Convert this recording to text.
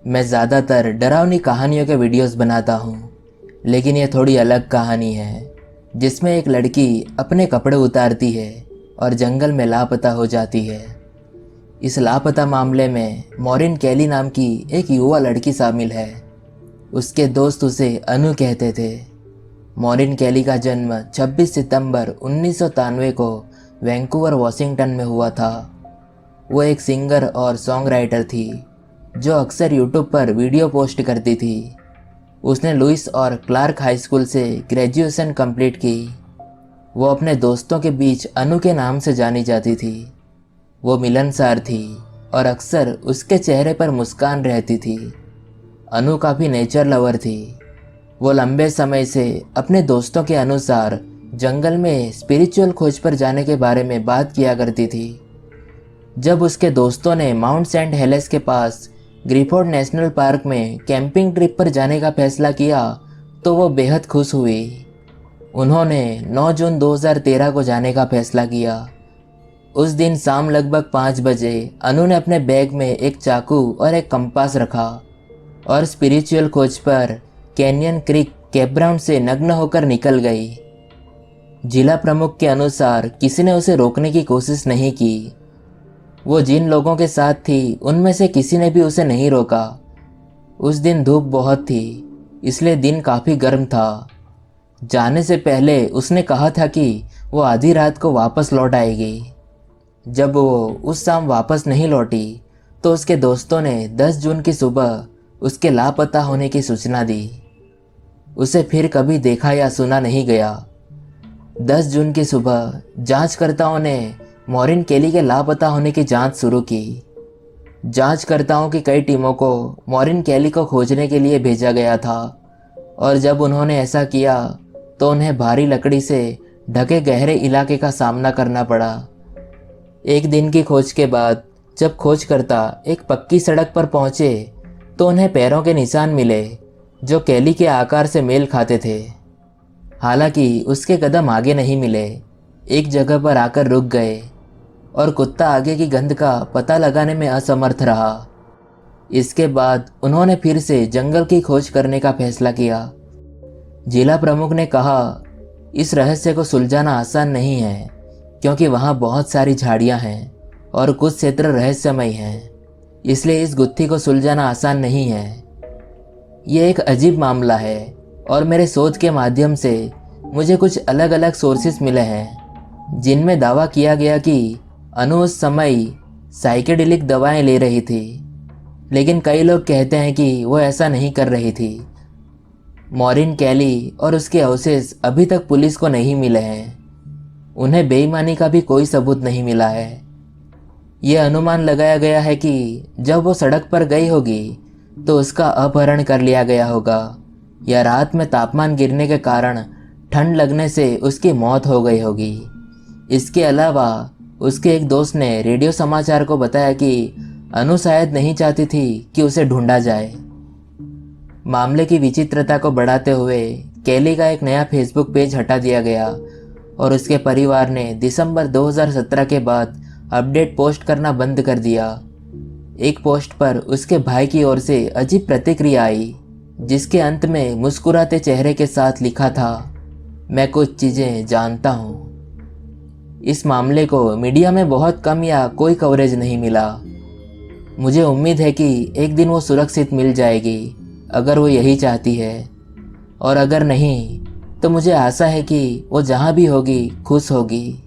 मैं ज़्यादातर डरावनी कहानियों के वीडियोस बनाता हूँ, लेकिन ये थोड़ी अलग कहानी है जिसमें एक लड़की अपने कपड़े उतारती है और जंगल में लापता हो जाती है। इस लापता मामले में मॉरिन कैली नाम की एक युवा लड़की शामिल है। उसके दोस्त उसे अनु कहते थे। मॉरिन कैली का जन्म 26 सितंबर 1993 को वैंकूवर वॉशिंगटन में हुआ था। वो एक सिंगर और सॉन्ग राइटर थी जो अक्सर यूट्यूब पर वीडियो पोस्ट करती थी। उसने लुइस और क्लार्क हाई स्कूल से ग्रेजुएशन कंप्लीट की। वो अपने दोस्तों के बीच अनु के नाम से जानी जाती थी। वो मिलनसार थी और अक्सर उसके चेहरे पर मुस्कान रहती थी। अनु काफ़ी नेचर लवर थी। वो लंबे समय से अपने दोस्तों के अनुसार जंगल में स्पिरिचुअल खोज पर जाने के बारे में बात किया करती थी। जब उसके दोस्तों ने माउंट सेंट हेलेस के पास ग्रिफोर्ड नेशनल पार्क में कैंपिंग ट्रिप पर जाने का फैसला किया तो वो बेहद खुश हुई। उन्होंने 9 जून 2013 को जाने का फैसला किया। उस दिन शाम लगभग 5 बजे अनु ने अपने बैग में एक चाकू और एक कंपास रखा और स्पिरिचुअल खोज पर कैनियन क्रीक कैंपग्राउंड से नग्न होकर निकल गई। जिला प्रमुख के अनुसार किसी ने उसे रोकने की कोशिश नहीं की। वो जिन लोगों के साथ थी उनमें से किसी ने भी उसे नहीं रोका। उस दिन धूप बहुत थी, इसलिए दिन काफ़ी गर्म था। जाने से पहले उसने कहा था कि वो आधी रात को वापस लौट आएगी। जब वो उस शाम वापस नहीं लौटी तो उसके दोस्तों ने 10 जून की सुबह उसके लापता होने की सूचना दी। उसे फिर कभी देखा या सुना नहीं गया। 10 जून की सुबह जांचकर्ताओं ने मॉरिन कैली के लापता होने की जांच शुरू की। जांचकर्ताओं की कई टीमों को मॉरिन कैली को खोजने के लिए भेजा गया था और जब उन्होंने ऐसा किया तो उन्हें भारी लकड़ी से ढके गहरे इलाके का सामना करना पड़ा। एक दिन की खोज के बाद जब खोजकर्ता एक पक्की सड़क पर पहुंचे तो उन्हें पैरों के निशान मिले जो कैली के आकार से मेल खाते थे। हालांकि उसके कदम आगे नहीं मिले, एक जगह पर आकर रुक गए और कुत्ता आगे की गंध का पता लगाने में असमर्थ रहा। इसके बाद उन्होंने फिर से जंगल की खोज करने का फैसला किया। जिला प्रमुख ने कहा, इस रहस्य को सुलझाना आसान नहीं है क्योंकि वहाँ बहुत सारी झाड़ियाँ हैं और कुछ क्षेत्र रहस्यमय हैं, इसलिए इस गुत्थी को सुलझाना आसान नहीं है। ये एक अजीब मामला है और मेरे शोध के माध्यम से मुझे कुछ अलग अलग सोर्सेस मिले हैं जिनमें दावा किया गया कि अनु उस समय साइकेडेलिक दवाएं ले रही थी, लेकिन कई लोग कहते हैं कि वो ऐसा नहीं कर रही थी। मॉरिन कैली और उसके अवशेष अभी तक पुलिस को नहीं मिले हैं। उन्हें बेईमानी का भी कोई सबूत नहीं मिला है। ये अनुमान लगाया गया है कि जब वो सड़क पर गई होगी तो उसका अपहरण कर लिया गया होगा या रात में तापमान गिरने के कारण ठंड लगने से उसकी मौत हो गई होगी। इसके अलावा उसके एक दोस्त ने रेडियो समाचार को बताया कि अनु शायद नहीं चाहती थी कि उसे ढूंढा जाए। मामले की विचित्रता को बढ़ाते हुए कैली का एक नया फेसबुक पेज हटा दिया गया और उसके परिवार ने दिसंबर 2017 के बाद अपडेट पोस्ट करना बंद कर दिया। एक पोस्ट पर उसके भाई की ओर से अजीब प्रतिक्रिया आई जिसके अंत में मुस्कुराते चेहरे के साथ लिखा था, मैं कुछ चीज़ें जानता हूँ। इस मामले को मीडिया में बहुत कम या कोई कवरेज नहीं मिला। मुझे उम्मीद है कि एक दिन वो सुरक्षित मिल जाएगी अगर वो यही चाहती है, और अगर नहीं तो मुझे आशा है कि वो जहाँ भी होगी खुश होगी।